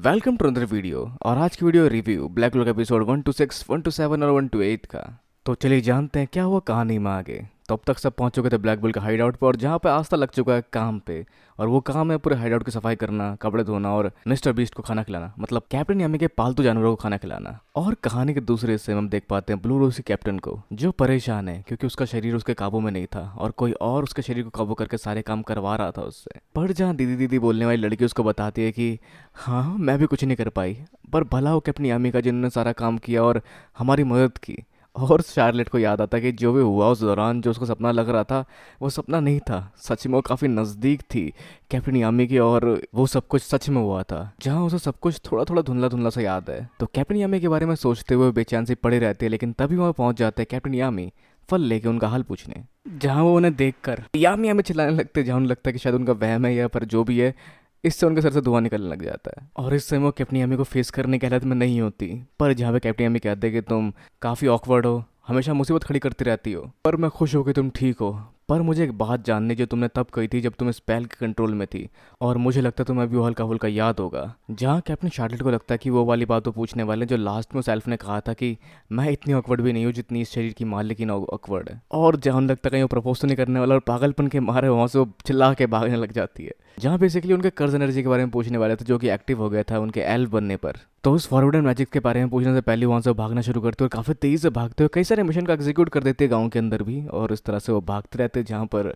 Welcome to another video. और आज की video review black lock episode 126, 127 और 128 का। तो चलिए जानते हैं क्या हुआ कहानी में आगे। तो अब तक सब पहुंच चुके थे ब्लैक बुल का हाइड आउट पर, और जहाँ पे आस्था लग चुका है काम पे। और वो काम है पूरे हाइड आउट की सफाई करना, कपड़े धोना और मिस्टर बीस्ट को खाना खिलाना, मतलब कैप्टन यामी के पालतू जानवरों को खाना खिलाना। और कहानी के दूसरे हिस्से में हम देख पाते हैं ब्लू रोज के कैप्टन को, जो परेशान है क्योंकि उसका शरीर उसके काबू में नहीं था और कोई और उसके शरीर को काबू करके सारे काम करवा रहा था उससे। पर जहाँ दीदी दीदी बोलने वाली लड़की उसको बताती है कि हाँ मैं भी कुछ नहीं कर पाई, पर भला हो कैप्टन यामी का जिन्होंने सारा काम किया और हमारी मदद की। और शार्लेट को याद आता कि जो भी हुआ उस दौरान, जो उसको सपना लग रहा था वो सपना नहीं था, सच में वो काफ़ी नज़दीक थी कैप्टन यामी की, और वो सब कुछ सच में हुआ था। जहाँ उसे सब कुछ थोड़ा थोड़ा धुंधला धुंधला सा याद है। तो कैप्टन यामी के बारे में सोचते हुए बेचैन से पड़े रहते हैं, लेकिन तभी वहाँ पहुँच जाते हैं कैप्टन यामी फल लेके उनका हाल पूछने। जहाँ वो उन्हें देखकर यामी यामी चिल्लाने लगते, जहाँ उन्हें लगता है कि शायद उनका वहम है, या पर जो भी है, इससे उनके सर से धुआं निकलने लग जाता है। और इससे वो कैप्टन यामी को फेस करने की हालत में नहीं होती। पर जहाँ पे कैप्टन यामी कहते हैं कि तुम काफ़ी ऑकवर्ड हो, हमेशा मुसीबत खड़ी करती रहती हो, पर मैं खुश हूँ कि तुम ठीक हो। पर मुझे एक बात जाननी जो तुमने तब कही थी जब तुम स्पेल के कंट्रोल में थी, और मुझे लगता है तुम्हें अभी वो हल्का फुल्का याद होगा। जहाँ कैप्टन शार्लेट को लगता है कि वो वाली बात तो पूछने वाले हैं जो लास्ट में सेल्फ ने कहा था कि मैं इतनी ऑकवर्ड भी नहीं हूँ जितनी इस शरीर की मालिकिन ऑकवर्ड है। और जहाँ लगता है कहीं वो प्रपोज तो नहीं करने वाला, और पागलपन के मारे वहाँ से वो चिल्ला के भागने लग जाती है। जहाँ बेसिकली उनके कर्ज एनर्जी के बारे में पूछने वाले थे, जो कि एक्टिव हो गया था उनके एल्फ बनने पर। तो उस फॉरवर्ड मैजिक के बारे में पूछने से पहले वहाँ से भागना शुरू करते और काफ़ी तेज़ी से भागते हुए कई सारे मिशन का एग्जीक्यूट कर देते गांव के अंदर भी, और इस तरह से वो भागते रहते जहाँ पर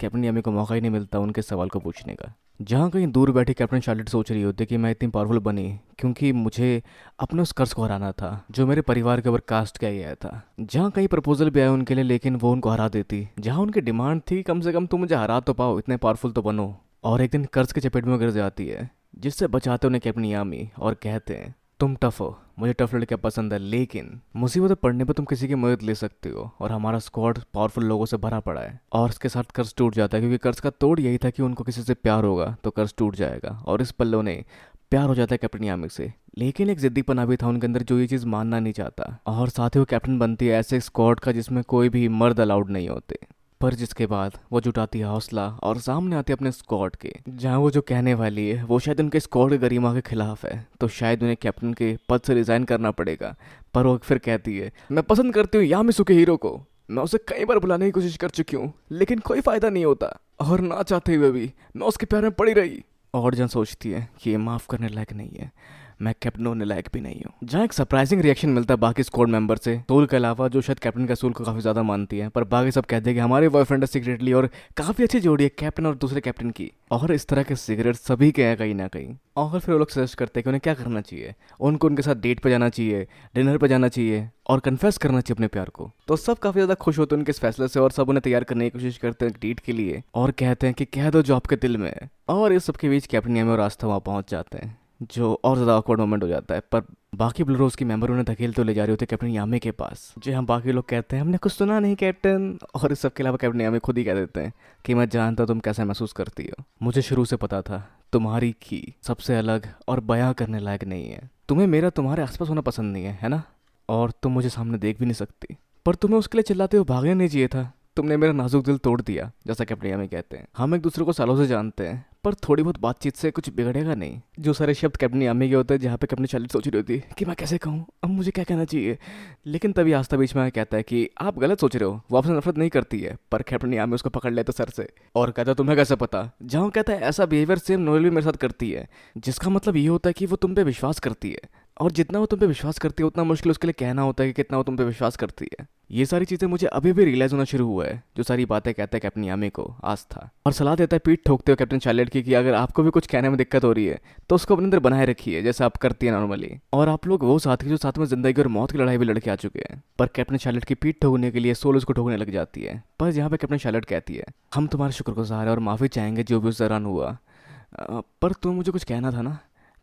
कैप्टन यामी को मौका ही नहीं मिलता उनके सवाल को पूछने का। जहाँ कहीं दूर बैठी कैप्टन शार्लेट सोच रही होती कि मैं इतनी पावरफुल बनी क्योंकि मुझे अपने उस कर्ज को हराना था जो मेरे परिवार के ऊपर कास्ट किया गया था। जहाँ कहीं प्रपोजल भी आया उनके लिए, लेकिन वो उनको हरा देती। जहाँ उनकी डिमांड थी कम से कम तुम मुझे हरा तो पाओ, इतने पावरफुल तो बनो। और एक दिन कर्ज के चपेट में गिर जाती है, जिससे बचाते उन्हें कैप्टन यामी और कहते हैं तुम टफ हो, मुझे टफ लड़के पसंद है, लेकिन मुसीबत पड़ने पर तुम किसी की मदद ले सकते हो, और हमारा स्क्वाड पावरफुल लोगों से भरा पड़ा है। और इसके साथ कर्ज टूट जाता है क्योंकि कर्ज का तोड़ यही था कि उनको किसी से प्यार होगा तो कर्ज टूट जाएगा, और इस पल उन्हें प्यार हो जाता है कैप्टन यामी से। लेकिन एक जिद्दीपना भी था उनके अंदर जो ये चीज़ मानना नहीं चाहता, और साथ ही वो कैप्टन बनती है ऐसे स्क्वाड का जिसमें कोई भी मर्द अलाउड नहीं होते। पर जिसके बाद वो जुटाती है हौसला और सामने आती है अपने स्क्वाड के, जहाँ वो जो कहने वाली है वो शायद उनके स्क्वाड के गरिमा के खिलाफ है, तो शायद उन्हें कैप्टन के पद से रिजाइन करना पड़ेगा। पर वो फिर कहती है मैं पसंद करती हूँ यामिसु के हीरो को, मैं उसे कई बार बुलाने की कोशिश कर चुकी हूँ लेकिन कोई फायदा नहीं होता, और ना चाहते हुए भी मैं उसके प्यार में पड़ी रही। और जहाँ सोचती है कि ये माफ़ करने लायक नहीं है, मैं कैप्टन होने लायक भी नहीं हूँ। जहाँ एक सरप्राइजिंग रिएक्शन मिलता है बाकी स्क्वाड मेंबर से, सोल के अलावा, जो शायद कैप्टन का सोल को काफ़ी ज़्यादा मानती है, पर बाकी सब कहते हैं कि हमारे बॉयफ्रेंड है सीक्रेटली, और काफ़ी अच्छी जोड़ी है कैप्टन और दूसरे कैप्टन की। और इस तरह के सीक्रेट सभी के हैं कहीं ना कहीं। और फिर वो लोग सजेस्ट करते हैं कि उन्हें क्या करना चाहिए। उनको उनके साथ डेट पे जाना चाहिए, डिनर पे जाना चाहिए, और कन्फेस करना चाहिए अपने प्यार को। तो सब काफ़ी ज़्यादा खुश होते हैं उनके इस फैसले से, और सब उन्हें तैयार करने की कोशिश करते हैं डेट के लिए, और कहते हैं कि कह दो जो आपके दिल में है। और इस सब के बीच कैप्टन यामी और आस्था वहाँ पहुँच जाते हैं, जो और ज़्यादा ऑकवर्ड मोमेंट हो जाता है। पर बाकी ब्लू रोज की मेंबर उन्हें धकेलते तो ले जा रहे होते कैप्टन यामी के पास, जो हम बाकी लोग कहते हैं हमने कुछ सुना नहीं कैप्टन। और इस सब के अलावा कैप्टन यामी खुद ही कह देते हैं कि मैं जानता तुम कैसा महसूस करती हो, मुझे शुरू से पता था तुम्हारी की सबसे अलग और बयां करने लायक नहीं है। तुम्हें मेरा तुम्हारे आसपास होना पसंद नहीं है ना, और तुम मुझे सामने देख भी नहीं सकती, पर तुम्हें उसके लिए चिल्लाते हुए भागना नहीं चाहिए था। तुमने मेरा नाजुक दिल तोड़ दिया। जैसा कैप्टन यामी कहते हैं हम एक दूसरे को सालों से जानते हैं, पर थोड़ी बहुत बातचीत से कुछ बिगड़ेगा नहीं। जो सारे शब्द कैप्टन यामी के होते हैं, जहाँ पे कैप्टन शार्लेट सोच रही होती है कि मैं कैसे कहूँ, अब मुझे क्या कहना चाहिए। लेकिन तभी आस्था बीच में कहता है कि आप गलत सोच रहे हो, वो आपसे नफरत नहीं करती है। पर कैप्टन यामी उसको पकड़ लेते सर से और कहता तुम्हें कैसे पता। जहाँ कहता है ऐसा बिहेवियर सेम नोएल भी मेरे साथ करती है, जिसका मतलब ये होता है कि वो तुम पे विश्वास करती है, और जितना वो तुम पे विश्वास करती है उतना मुश्किल उसके लिए कहना होता है कि कितना वो तुम पे विश्वास करती है। ये सारी चीज़ें मुझे अभी भी रियलाइज होना शुरू हुआ है, जो सारी बातें कहता है कैप्टन यामी को आस्था, और सलाह देता है पीठ ठोकते हुए कैप्टन शार्लेट की कि अगर आपको भी कुछ कहने में दिक्कत हो रही है तो उसको अपने अंदर बनाए रखिए जैसे आप करती है नॉर्मली। और आप लोग वो साथी जो साथ में जिंदगी और मौत की लड़ाई भी लड़के आ चुके हैं। पर कैप्टन शार्लेट की पीठ ठोकने के लिए सोल उसको ठोकने लग जाती है। पर यहाँ पे कैप्टन शार्लेट कहती है हम तुम्हारे शुक्रगुजार हैं और माफ़ी चाहेंगे जो भी उस दौरान हुआ। पर तुम मुझे कुछ कहना था ना,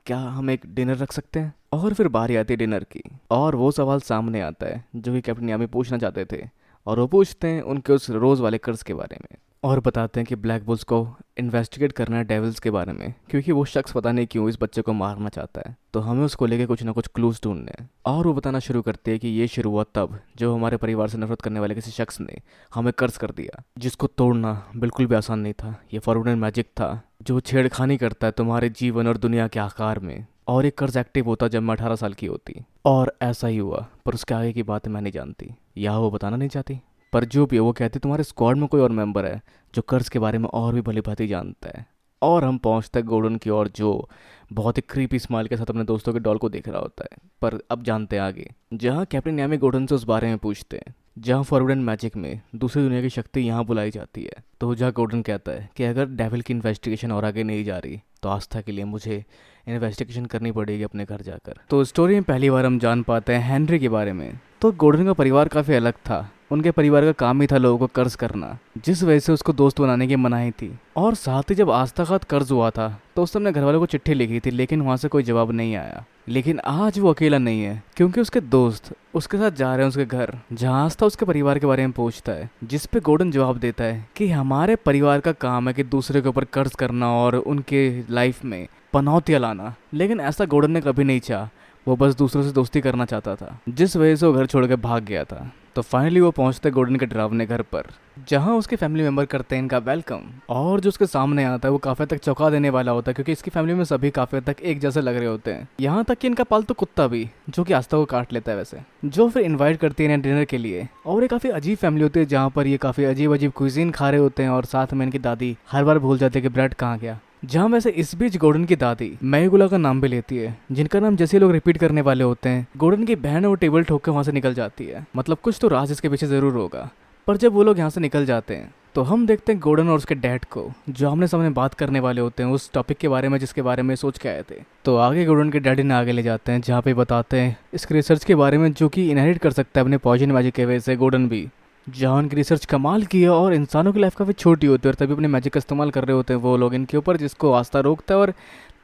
क्या हम एक डिनर रख सकते हैं। और फिर बारी आती है डिनर की, और वो सवाल सामने आता है जो कि कैप्टन यामी पूछना चाहते थे, और वो पूछते हैं उनके उस रोज़ वाले कर्ज के बारे में, और बताते हैं कि ब्लैक बुल्स को इन्वेस्टिगेट करना है डेविल्स के बारे में, क्योंकि वो शख्स पता नहीं क्यों इस बच्चे को मारना चाहता है, तो हमें उसको लेके कुछ ना कुछ क्लूज ढूंढने हैं। और वो बताना शुरू करते हैं कि ये शुरू हुआ तब जब हमारे परिवार से नफरत करने वाले किसी शख्स ने हमें कर्ज कर दिया, जिसको तोड़ना बिल्कुल भी आसान नहीं था। ये फॉरवर्ड मैजिक था जो छेड़खानी करता है तुम्हारे जीवन और दुनिया के आकार में, और ये कर्ज एक्टिव होता जब मैं 18 साल की होती। और ऐसा ही हुआ, पर उसके आगे की बात मैं नहीं जानती या वो बताना नहीं चाहती। पर जो भी है, वो कहती तुम्हारे स्क्वाड में कोई और मेंबर है जो कर्ज के बारे में और भी भली भांति जानता है। और हम पहुंचते हैं गोल्डन की ओर, जो बहुत ही क्रीपी स्माइल के साथ अपने दोस्तों के डॉल को देख रहा होता है। पर अब जानते हैं आगे, जहाँ कैप्टन यामी गोल्डन से उस बारे में पूछते हैं जहाँ फॉरबिडन मैजिक में दूसरी दुनिया की शक्ति यहाँ बुलाई जाती है। तो जहाँ गोल्डन कहता है कि अगर डेविल की इन्वेस्टिगेशन और आगे नहीं जा रही तो आस्था के लिए मुझे इन्वेस्टिगेशन करनी पड़ेगी अपने घर जाकर। तो स्टोरी में पहली बार हम जान पाते हैं हेनरी के बारे में। तो गोल्डन का परिवार काफ़ी अलग था। उनके परिवार का काम ही था लोगों को कर्ज करना, जिस वजह से उसको दोस्त बनाने की मनाही थी। और साथ ही जब आस्था का कर्ज हुआ था तो उसने अपने घर वालों को चिट्ठी लिखी थी, लेकिन वहाँ से कोई जवाब नहीं आया। लेकिन आज वो अकेला नहीं है, क्योंकि उसके दोस्त उसके साथ जा रहे हैं उसके घर, जहाँ आस्था उसके परिवार के बारे में पूछता है, जिस पे गोल्डन जवाब देता है कि हमारे परिवार का काम है कि दूसरे के ऊपर कर्ज करना और उनके लाइफ में पनौतियाँ लाना। लेकिन ऐसा गोल्डन ने कभी नहीं चाहा, वो बस दूसरों से दोस्ती करना चाहता था, जिस वजह से वो घर छोड़ के भाग गया था। तो फाइनली वो पहुंचते गोल्डन के डरावने घर पर, जहां उसके फैमिली मेंबर करते हैं इनका वेलकम। और जो उसके सामने आता है वो काफी तक चौंका देने वाला होता है, क्योंकि इसकी फैमिली में सभी काफी तक एक जैसे लग रहे होते हैं। यहाँ तक कि इनका पालतू कुत्ता भी, जो कि आस्था को काट लेता है वैसे, जो फिर इन्वाइट करती है डिनर के लिए। और ये काफी अजीब फैमिली होती है, जहाँ पर ये काफी अजीब अजीब क्विजीन खा रहे होते हैं। और साथ में इनकी दादी हर बार भूल जाती है कि ब्रेड कहाँ गया। जहाँ वैसे इस बीच गोल्डन की दादी मैगुला का नाम भी लेती है, जिनका नाम जैसे लोग रिपीट करने वाले होते हैं, गोल्डन की बहन वो टेबल ठोक के वहाँ से निकल जाती है। मतलब कुछ तो राज इसके पीछे जरूर होगा। पर जब वो लोग यहाँ से निकल जाते हैं तो हम देखते हैं गोल्डन और उसके डैड को, जो आमने सामने बात करने वाले होते हैं उस टॉपिक के बारे में जिसके बारे में सोच के आए थे। तो आगे गोल्डन के डैडी ने आगे ले जाते हैं, जहाँ पे बताते हैं इस रिसर्च के बारे में, जो कि इनहेरिट कर सकता है अपने पॉइजन मैजिक के वजह से गोल्डन भी। जहाँ उनकी रिसर्च कमाल की है और इंसानों की लाइफ काफ़ी छोटी होती है, और तभी अपने मैजिक का इस्तेमाल कर रहे होते हैं वो लोग इनके ऊपर, जिसको आस्था रोकता है। और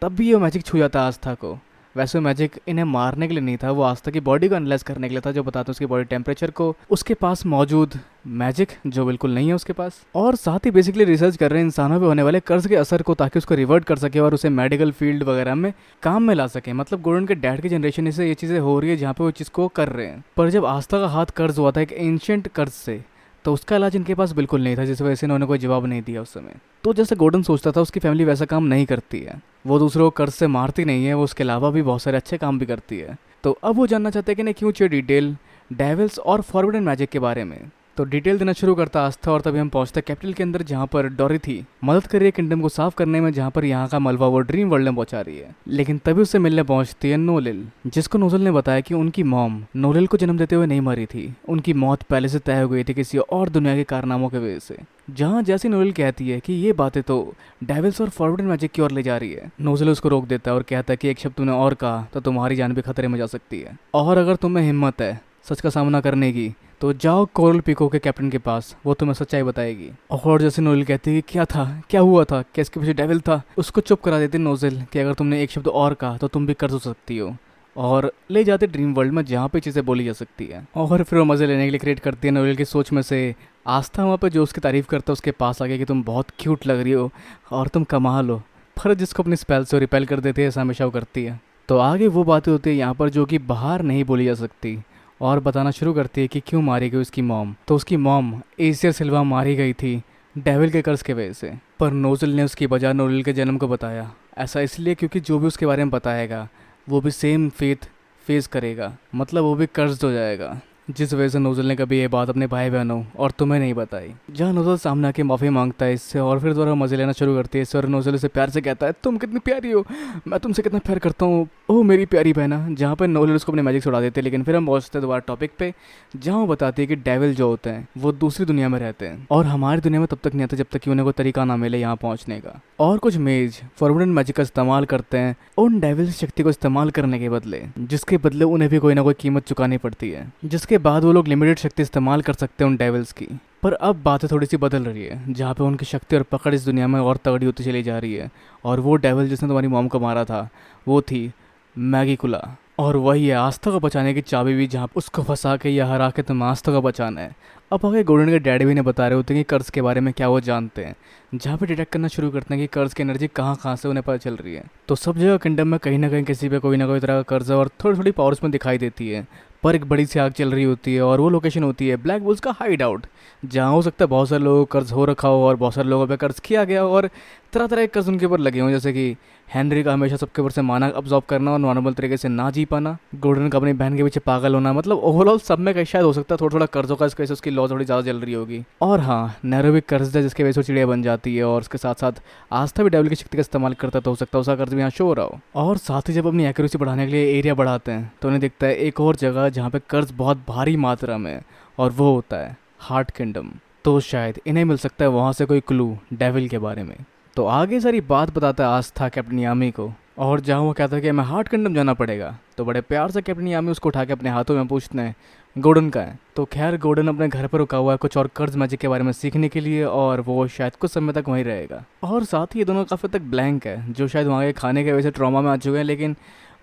तब भी ये मैजिक छू जाता है आस्था को। वैसे मैजिक इन्हें मारने के लिए नहीं था, वो आस्था की बॉडी को एनालाइज करने के लिए था, जो बताता है उसकी बॉडी टेम्परेचर को, उसके पास मौजूद मैजिक जो बिल्कुल नहीं है उसके पास। और साथ ही बेसिकली रिसर्च कर रहे हैं इंसानों पे होने वाले कर्ज के असर को, ताकि उसको रिवर्ट कर सके और उसे मेडिकल फील्ड वगैरह में काम में ला सके। मतलब गोल्डन के डैड की जनरेशन से ये चीज़ें हो रही है जहाँ पे वो चीज़ को कर रहे हैं। पर जब आस्था का हाथ कर्ज हुआ था एक एंशिएंट कर्ज से, तो उसका इलाज इनके पास बिल्कुल नहीं था, जिस वजह से इन्होंने कोई जवाब नहीं दिया उस समय। तो जैसे गोल्डन सोचता था, उसकी फैमिली वैसा काम नहीं करती है। वो दूसरों को कर्ज से मारती नहीं है, वो उसके अलावा भी बहुत सारे अच्छे काम भी करती है। तो अब वो जानना चाहते हैं कि नहीं क्यों चाहिए डिटेल डेविल्स और फॉरबिडन मैजिक के बारे में। तो डिटेल देना शुरू करता आस्था, और तभी हम पहुंचते हैं कैपिटल के अंदर, जहां पर डोरिथी मदद कर रही है किंगडम को साफ करने में, जहां पर यहाँ का मलबा वो ड्रीम वर्ल्ड में पहुंचा रही है। लेकिन तभी उससे मिलने पहुंचती है नोलिल, जिसको नोजल ने बताया कि उनकी मॉम नोलिल को जन्म देते हुए नहीं मरी थी, उनकी मौत पहले से तय हो गई थी किसी और दुनिया के कारनामों की वजह से। जहाँ जैसी नोलिल कहती है कि ये बातें तो डेविल्स और फॉरबिडन मैजिक की ओर ले जा रही है, नोजल उसको रोक देता है और कहता है कि एक शब्द तूने और कहा तो तुम्हारी जान भी खतरे में जा सकती है, और अगर तुम्हें हिम्मत है सच का सामना करने की तो जाओ कोरल पिको के कैप्टन के पास, वो तुम्हें सच्चाई बताएगी। और जैसे नोजल कहती है कि क्या था, क्या हुआ था, क्या इसके पीछे डेविल था, उसको चुप करा देती नोजल कि अगर तुमने एक शब्द और कहा तो तुम भी कर्ज हो सकती हो, और ले जाते ड्रीम वर्ल्ड में जहाँ पे चीज़ें बोली जा सकती है। और फिर वो मज़े लेने के लिए क्रिएट करती है नोएल की सोच में से आस्था, वहाँ पे जो उसकी तारीफ़ करता है उसके पास आके कि तुम बहुत क्यूट लग रही हो और तुम कमाल हो, पर जिसको अपनी स्पेल से रिपेल कर देती है, ऐसा हमेशा वो करती है। तो आगे वो बातें होती है यहाँ पर जो कि बाहर नहीं बोली जा सकती, और बताना शुरू करती है कि क्यों मारी गई उसकी मॉम। तो उसकी मॉम एसियर सिल्वा मारी गई थी डेविल के कर्ज के वजह से, पर नोजल ने उसकी बजाय नोएल के जन्म को बताया। ऐसा इसलिए क्योंकि जो भी उसके बारे में बताएगा वो भी सेम फेथ फेस करेगा, मतलब वो भी कर्ज हो जाएगा, जिस वजह से नोजल ने कभी ये बात अपने भाई बहनों और तुम्हें नहीं बताई। जहाँ नोजल सामने आके माफ़ी मांगता है इससे, और फिर दोबारा मज़े लेना शुरू करती है इससे, और नोजल उसे प्यार से कहता है तुम कितनी प्यारी हो, मैं तुमसे कितना प्यार करता हूँ, ओह मेरी प्यारी बहना। जहाँ पर नोजल उसको अपने मैजिक से उड़ा देते हैं। लेकिन फिर हम पहुँचते हैं दोबारा टॉपिक पे, जहाँ वो बताती है कि डेविल जो होते हैं वो दूसरी दुनिया में रहते हैं, और हमारी दुनिया में तब तक नहीं आते जब तक कि उन्हें कोई तरीका ना मिले यहाँ पहुँचने का। और कुछ मेज फॉरबिडन मैजिक का इस्तेमाल करते हैं उन डेविल शक्ति को इस्तेमाल करने के बदले, जिसके बदले उन्हें भी कोई ना कोई कीमत चुकानी पड़ती है, जिसके बाद वो लोग लिमिटेड शक्ति इस्तेमाल कर सकते हैं उन डेविल्स की। पर अब बातें थोड़ी सी बदल रही है, जहाँ पे उनकी शक्ति और पकड़ इस दुनिया में और तगड़ी होती चली जा रही है। और वो डेविल जिसने तुम्हारी मॉम को मारा था वो थी मैगिकुला, और वही है आस्था को बचाने की चाबी भी, जहाँ उसको फंसा के या हरा के तुम आस्था को बचाना है। अब आगे गोल्डन के डैडी भी ने बता रहे होते हैं कि कर्ज के बारे में क्या वो जानते हैं, जहाँ पे डिटेक्ट करना शुरू करते हैं कि कर्ज की एनर्जी कहाँ कहाँ से उन्हें पता चल रही है। तो सब जगह किंगडम में कहीं ना कहीं किसी पे कोई ना कोई तरह का कर्ज है, और थोड़ी थोड़ी पावर्स में दिखाई देती है, पर एक बड़ी सी आग चल रही होती है और वो लोकेशन होती है ब्लैक बुल्स का हाइड आउट, जहाँ हो सकता है बहुत सारे लोगों को कर्ज हो रखा हो और बहुत सारे लोगों पे कर्ज किया गया हो और तरह तरह के कर्ज उनके ऊपर लगे हों, जैसे कि हेनरी का हमेशा सबके ऊपर से माना अब्जॉर्ब करना और नॉर्मल तरीके से ना जी पाना, गोल्डन का अपनी बहन के पीछे पागल होना, मतलब ओवरऑल सब में कहीं शायद हो सकता है थोड़ा थोड़ा कर्जों का, इसकी वजह से उसकी लॉ थोड़ी ज़्यादा जल रही होगी। और हाँ, नैरो भी कर्ज है जिसकी वजह से वो चिड़िया बन जाती है और उसके साथ साथ आस्था भी डेविल की शक्ति का इस्तेमाल करता है, तो हो सकता है उसका कर्ज भी यहाँ शो हो रहा हो। और साथ ही जब अपनी एक्यूरेसी बढ़ाने के लिए एरिया बढ़ाते हैं तो उन्हें दिखता है एक और जगह जहाँ पे कर्ज बहुत भारी मात्रा में है और वो होता है हार्ट किंगडम। तो शायद इन्हें मिल सकता है वहाँ से कोई क्लू डेविल के बारे में। तो आगे सारी बात बताता है आस्था कैप्टन यामी को, और जहाँ वो कहता है कि मैं हार्ट किंगडम जाना पड़ेगा, तो बड़े प्यार से कैप्टन यामी उसको उठा के अपने हाथों में पूछते हैं गोल्डन का है। तो खैर गोल्डन अपने घर पर रुका हुआ है कुछ और कर्ज मैजिक के बारे में सीखने के लिए, और वो शायद कुछ समय तक वहीं रहेगा। और साथ ही ये दोनों काफ़ी तक ब्लैंक है, जो शायद वहाँ के खाने के वजह से ट्रॉमा में आ चुके हैं, लेकिन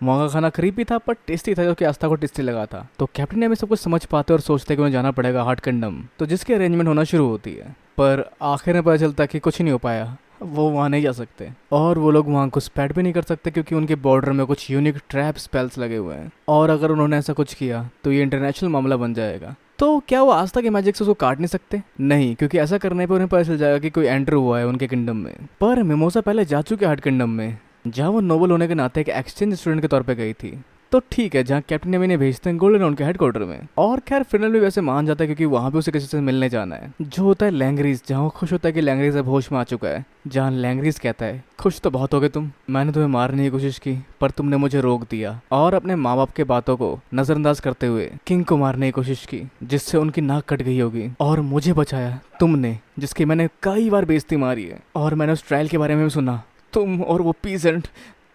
वहाँ का खाना क्रीपी था पर टेस्टी था, जो कि आस्था को टेस्टी लगा था। तो कैप्टन यामी सब कुछ समझ पाते और सोचते कि उन्हें जाना पड़ेगा हार्ट किंगडम, तो जिसकी अरेंजमेंट होना शुरू होती है। पर आखिर में पता चलता है कि कुछ नहीं हो पाया, वो वहाँ नहीं जा सकते और वो लोग वहाँ घुसपैठ भी नहीं कर सकते क्योंकि उनके बॉर्डर में कुछ यूनिक ट्रैप स्पेल्स लगे हुए हैं, और अगर उन्होंने ऐसा कुछ किया तो ये इंटरनेशनल मामला बन जाएगा। तो क्या वो आस्था के मैजिक से उसको काट नहीं सकते? नहीं, क्योंकि ऐसा करने पर उन्हें पता चल जाएगा कि कोई एंटर हुआ है उनके किंगडम में। पर मिमोसा पहले जा चुके हार्ट किंगडम में, जहाँ वो नोबल होने के नाते एक एक्सचेंज स्टूडेंट के तौर पे गई थी। तो ठीक है, जहाँ कैप्टन यामी ने भेजते हैं गोल्डन उनके हेडक्वार्टर में, और खैर फिनल भी वैसे मान जाता है क्योंकि वहाँ पे उसे किसी से मिलने जाना है, जो होता है लैंग्रीज, जहाँ वो खुश होता है कि लैंग्रीज अब होश में आ चुका है। जहाँ लैंग्रीज कहता है खुश तो बहुत हो गए तुम, मैंने तुम्हें मारने की कोशिश की पर तुमने मुझे रोक दिया, और अपने माँ बाप के बातों को नजरअंदाज करते हुए किंग को मारने की कोशिश की जिससे उनकी नाक कट गई होगी, और मुझे बचाया तुमने जिसकी मैंने कई बार बेइज्जती मारी है, और मैंने उस ट्रायल के बारे में भी सुना। तुम और वो पीजेंट,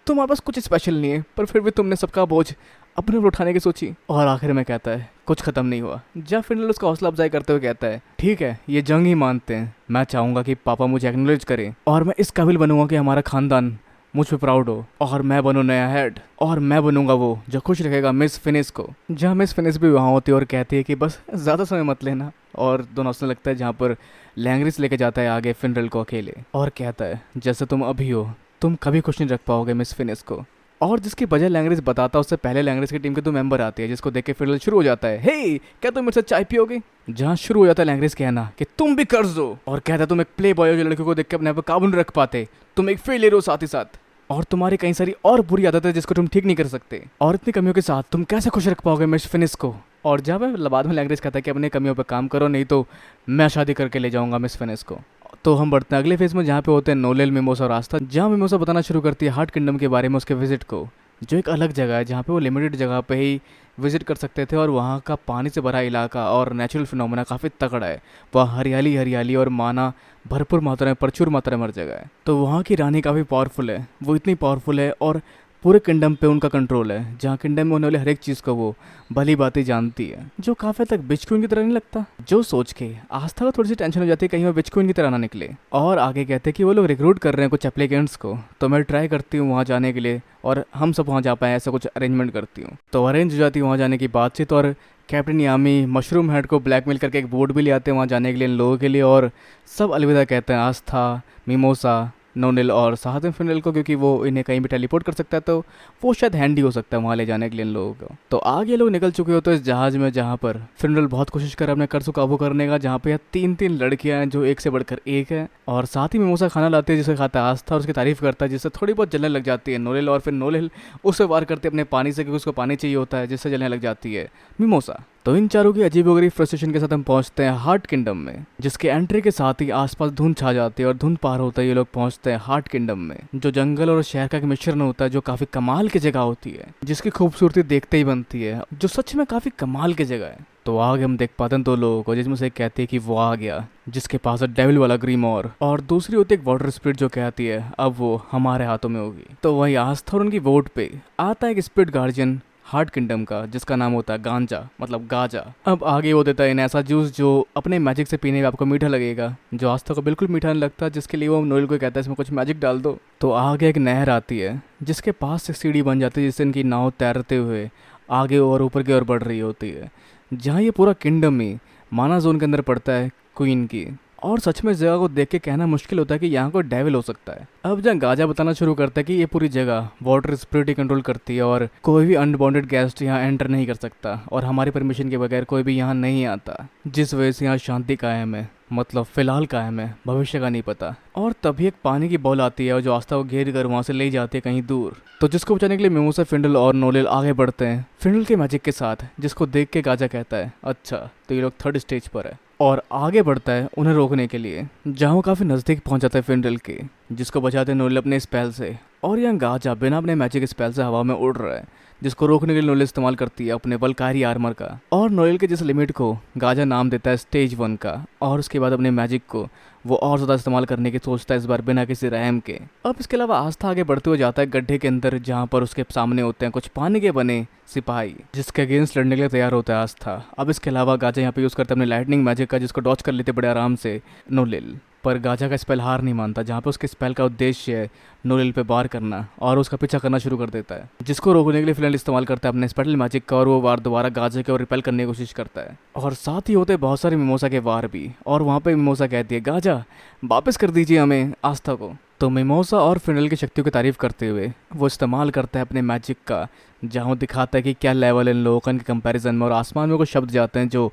तुम्हारे पास कुछ स्पेशल नहीं है पर फिर भी तुमने सबका बोझ अपने ऊपर उठाने की सोची। और आखिर में कहता है कुछ खत्म नहीं हुआ। जब फिनल उसका हौसला अफजाई करते हुए कहता है ठीक है ये जंग ही मानते हैं, मैं चाहूंगा कि पापा मुझे एक्नॉलेज करें और मैं इस काबिल बनूंगा कि हमारा खानदान मुझ पे प्राउड हो, और मैं बनूँ नया हेड, और मैं बनूंगा वो जो खुश रखेगा मिस फिनिस को। जहाँ मिस फिनिस भी वहाँ होती है और कहती है कि बस ज़्यादा समय मत लेना, और दोनों हंसने लगता है, जहाँ पर लैंग्रिस लेके जाता है आगे फिनरल को अकेले और कहता है जैसे तुम अभी हो तुम कभी खुश नहीं रख पाओगे मिस फिनिस को। और जिसकी वजह लैंग्रिस बताता है उससे पहले लैंग्रिस की टीम के 2 मेंबर आते हैं, जिसको देख के फिनरल शुरू हो जाता है हे क्या तुम मेरे साथ चाय पियोगे। जहाँ शुरू हो जाता है लैंग्रिस कहना कि तुम भी कर्ज दो, और कहता है तुम एक प्ले बॉय हो जो लड़कियों को देख के अपने आप पर काबू नहीं रख पाते, तुम एक फेलियर हो साथ ही साथ, और तुम्हारी कई सारी और बुरी आदतें जिसको तुम ठीक नहीं कर सकते, और इतनी कमियों के साथ तुम कैसे खुश रख पाओगे मिस फिनिस को। और जब बाद में लैंग्रिस कहता है कि अपने कमियों पर काम करो नहीं तो मैं शादी करके ले जाऊंगा मिस फिनिस को। तो हम बढ़ते हैं अगले फेज में, जहाँ पे होते हैं नोलेल, मिमोसा और आस्था, जहाँ मिमोसा बताना शुरू करती है हार्ट किंगडम के बारे में, उसके विजिट को, जो एक अलग जगह है जहाँ पे वो लिमिटेड जगह पे ही विजिट कर सकते थे, और वहाँ का पानी से भरा इलाका और नेचुरल फिनोमेना काफ़ी तगड़ा है। वहाँ हरियाली हरियाली और माना भरपूर मात्रा में, प्रचुर मात्रा में हर जगह है। तो वहाँ की रानी काफ़ी पावरफुल है, वो इतनी पावरफुल है और पूरे किंगडम पे उनका कंट्रोल है, जहाँ किंगडम में होने वाले हर एक चीज़ को वो भली बातें जानती है, जो काफ़ी तक बिच क्वीन की तरह नहीं लगता। जो सोच के आस्था को थोड़ी सी टेंशन हो जाती है कहीं वो बिच क्वीन की तरह ना निकले, और आगे कहते हैं कि वो लोग रिक्रूट कर रहे हैं कुछ एप्लीकेंट्स को, तो मैं ट्राई करती हूँ वहाँ जाने के लिए और हम सब वहाँ जा पाएँ ऐसा कुछ अरेंजमेंट करती हूँ। तो अरेंज हो जाती है वहाँ जाने की बातचीत, और कैप्टन यामी मशरूम हेड को ब्लैकमेल करके एक बोर्ड भी ले आते हैं वहाँ जाने के लिए इन लोगों के लिए, और सब अलविदा कहते हैं आस्था, मिमोसा, नोनिल और साथ में फिनल को, क्योंकि वो इन्हें कहीं भी टेलीपोर्ट कर सकता है, तो वो शायद हैंडी हो सकता है वहाँ ले जाने के लिए इन लोगों को। तो आगे लोग निकल चुके हो तो इस जहाज़ में, जहाँ पर फिनल बहुत कोशिश कर अपने कर्ज को काबू करने का, जहाँ पे यह 3-3 लड़कियाँ हैं जो एक से बढ़कर एक है, और साथ ही मिमोसा खाना लाती है जिसे खाता है आस्था और उसकी तारीफ करता है, जिससे थोड़ी बहुत जलने लग जाती है नोनिल, और फिर नोनिल उसे वार करते अपने पानी से, क्योंकि उसको पानी चाहिए होता है, जिससे जलने लग जाती है मिमोसा। तो इन चारों की अजीबोगरीब फ्रस्ट्रेशन के साथ हम पहुंचते हैं हार्ट किंगडम में, जिसके एंट्री के साथ ही आसपास धुंध छा जाती है, और धुंध पार होता है ये लोग पहुंचते हैं हार्ट किंगडम में, जो जंगल और शहर का एक मिश्रण होता है, जो काफी कमाल की जगह होती है, जिसकी खूबसूरती देखते ही बनती है, जो सच में काफी कमाल की जगह है। तो आगे हम देख पाते हैं 2 लोगों को, जिसमें से एक कहती है कि वो आ गया, जिसके पास है डेविल वाला ग्रीमोर, और दूसरी होती है एक वाटर स्पिरिट जो कहती है अब वो हमारे हाथों में होगी। तो वही आस्था और उनकी वोट पे आता है एक स्पिरिट गार्जियन हार्ट किंगडम का, जिसका नाम होता है गांजा, मतलब गाजा। अब आगे वो देता है इन ऐसा जूस जो अपने मैजिक से पीने में आपको मीठा लगेगा, जो आस्था को बिल्कुल मीठा नहीं लगता, जिसके लिए वो नोएल को कहता है इसमें कुछ मैजिक डाल दो। तो आगे एक नहर आती है जिसके पास से सीढ़ी बन जाती है, जिससे इनकी नाव तैरते हुए आगे और ऊपर की ओर बढ़ रही होती है, जहाँ ये पूरा किंगडम ही माना जोन के अंदर पड़ता है क्वीन की। और सच में इस जगह को देख के कहना मुश्किल होता है कि यहाँ कोई डेविल हो सकता है। अब जहाँ गाजा बताना शुरू करता है कि ये पूरी जगह वाटर स्पिरिट कंट्रोल करती है और कोई भी अनबॉन्डेड गेस्ट यहाँ एंटर नहीं कर सकता और हमारी परमिशन के बगैर कोई भी यहाँ नहीं आता, जिस वजह से यहाँ शांति कायम है। मतलब फिलहाल कायम है, भविष्य का नहीं पता। और तभी एक पानी की बॉल आती है और जो आस्था को घेर कर वहाँ से ले जाती है कहीं दूर। तो जिसको बचाने के लिए मिमोसा, फिंडल और नोलिल आगे बढ़ते हैं फिंडल के मैजिक के साथ, जिसको देख के गाजा कहता है अच्छा तो ये लोग थर्ड स्टेज पर है, और आगे बढ़ता है उन्हें रोकने के लिए। जहाँ वो काफ़ी नज़दीक पहुँच जाता है फिंडल के, जिसको बचाते हैं नोलिल अपने स्पेल से। और यहाँ गाजा बिना अपने मैजिक स्पेल से हवा में उड़ रहा है, जिसको रोकने के लिए नोलिल इस्तेमाल करती है अपने वल्कारी आर्मर का। और नोलिल के जिस लिमिट को गाजा नाम देता है स्टेज 1 का, और उसके बाद अपने मैजिक को वो और ज़्यादा इस्तेमाल करने की सोचता है, इस बार बिना किसी रहम के। अब इसके अलावा आस्था आगे बढ़ते हुए जाता है गड्ढे के अंदर, जहाँ पर उसके सामने होते हैं कुछ पानी के बने सिपाही, जिसके अगेंस्ट लड़ने के लिए तैयार होता है आस्था। अब इसके अलावा गाजा यहाँ पे यूज़ करता है अपने लाइटनिंग मैजिक का, जिसको डॉच कर लेते बड़े आराम से नोलिल। पर गाजा का स्पेल हार नहीं मानता, जहाँ पे उसके स्पेल का उद्देश्य है नोलिल पे वार करना, और उसका पीछा करना शुरू कर देता है, जिसको रोकने के लिए फिलहाल इस्तेमाल करता है अपने स्पेशल मैजिक का, और वो वार दोबारा गाजा के और रिपेल करने की कोशिश करता है। और साथ ही होते हैं बहुत सारे मिमोसा के वार भी, और वहाँ पे मिमोसा कहती है गाजा वापस कर दीजिए हमें आस्था को। तो मिमोसा और फिनल की शक्तियों की तारीफ करते हुए वो इस्तेमाल करता है अपने मैजिक का, जहाँ वो दिखाता है कि क्या लेवल इन लोगों के कंपैरिजन में, और आसमान में कुछ शब्द जाते हैं जो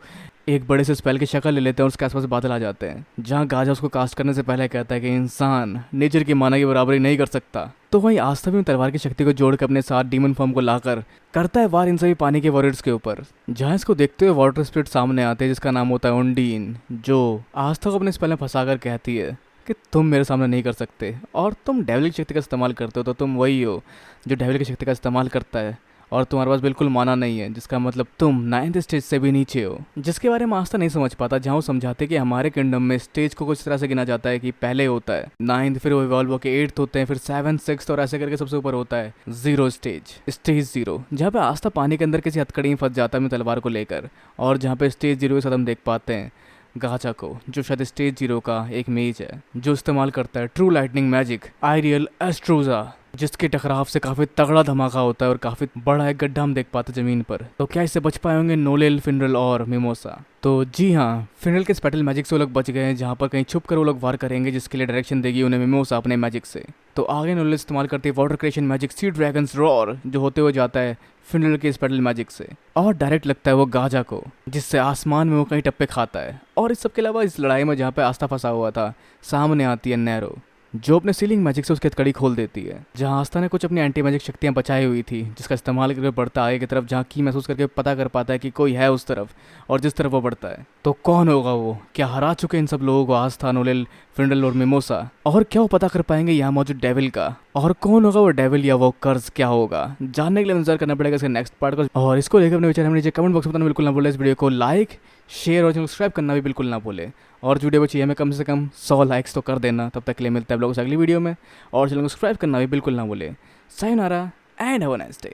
एक बड़े से स्पेल की शक्ल ले लेते हैं और उसके आसपास बादल आ जाते हैं। जहाँ गाजा उसको कास्ट करने से पहले कहता है कि इंसान नेचर की माना की बराबरी नहीं कर सकता। तो वहीं आस्था भी तलवार की शक्ति को जोड़कर अपने साथ डीमन फॉर्म को लाकर करता है वार इन सभी पानी के वॉरियर्स के ऊपर। जहाँ इसको देखते हुए वाटर स्पिरिट सामने आते हैं, जिसका नाम होता है उंडीन, जो आस्था को अपने स्पेल में फंसाकर कहती है कि तुम मेरे सामने नहीं कर सकते, और तुम डेविल की शक्ति का इस्तेमाल करते हो तो तुम वही हो जो डेविल की शक्ति का इस्तेमाल करता है, और तुम्हारे पास बिल्कुल माना नहीं है, जिसका मतलब तुम 9th स्टेज से भी नीचे हो। जिसके बारे में आस्था नहीं समझ पाता, जहाँ वो समझाते कि हमारे किंगडम में स्टेज को कुछ तरह से गिना जाता है कि पहले होता है 9th, फिर वो इवॉल्व होकर 8th होते हैं, फिर 7th 6th और ऐसे करके सबसे ऊपर होता है 0 स्टेज, स्टेज 0, जहाँ पे आस्था पानी के अंदर किसी हथकड़ी में फंस जाता है अपनी तलवार को लेकर, और जहाँ पे स्टेज 0 के साथ हम देख पाते हैं गाचा को, जो शायद स्टेज 0 का एक मेज है, जो इस्तेमाल करता है ट्रू लाइटनिंग मैजिक आइरियल एस्ट्रोजा, जिसके टकराव से काफी तगड़ा धमाका होता है और काफी बड़ा एक गड्ढा हम देख पाते हैं जमीन पर। तो क्या इससे बच पाए होंगे नोलिल, फिनरल और मिमोसा? तो जी हाँ, फिनरल के स्पेटल मैजिक से वो लोग बच गए हैं, जहाँ पर कहीं छुप कर वो लोग वार करेंगे, जिसके लिए डायरेक्शन देगी उन्हें मिमोसा अपने मैजिक से। तो आगे नोलिल इस्तेमाल करती है वाटर क्रिएशन मैजिक सी ड्रैगन्स रॉर, जो होते हुए जाता है फिनरल के स्पेटल मैजिक से, और डायरेक्ट लगता है वो गाजा को, जिससे आसमान में वो कहीं टप्पे खाता है। और इस सब के अलावा इस लड़ाई में जहाँ पे आस्था फंसा हुआ था, सामने आती है नैरो, जो अपने सीलिंग मैजिक से उसकी हथकड़ी खोल देती है। जहां आस्था ने कुछ अपनी एंटी मैजिक शक्तियां बचाई हुई थी, जिसका इस्तेमाल करके बढ़ता आगे की तरफ, जहां की महसूस करके पता कर पाता है कि कोई है उस तरफ, और जिस तरफ वो बढ़ता है। तो कौन होगा वो? क्या हरा चुके इन सब लोगों को आस्था, नोलिल, फिंडल और मिमोसा? और क्या वो पता कर पाएंगे यहाँ मौजूद डेविल का? और कौन होगा वो डेविल या वो कर्ज क्या होगा? जानने के लिए इंतजार करना पड़ेगा इसके नेक्स्ट पार्ट को। और इसको लेकर अपने विचार हमें नीचे कमेंट बॉक्स में बताना बिल्कुल ना भूले। इस वीडियो को लाइक, शेयर और सब्सक्राइब करना भी बिल्कुल ना भूले। और वीडियो को चाहिए हमें कम से कम 100 लाइक्स तो कर देना। तब तक के लिए मिलता है आप लोगों से अगली वीडियो में, और चैनल को सब्सक्राइब करना भी बिल्कुल ना भूले। Sayonara and have a nice day.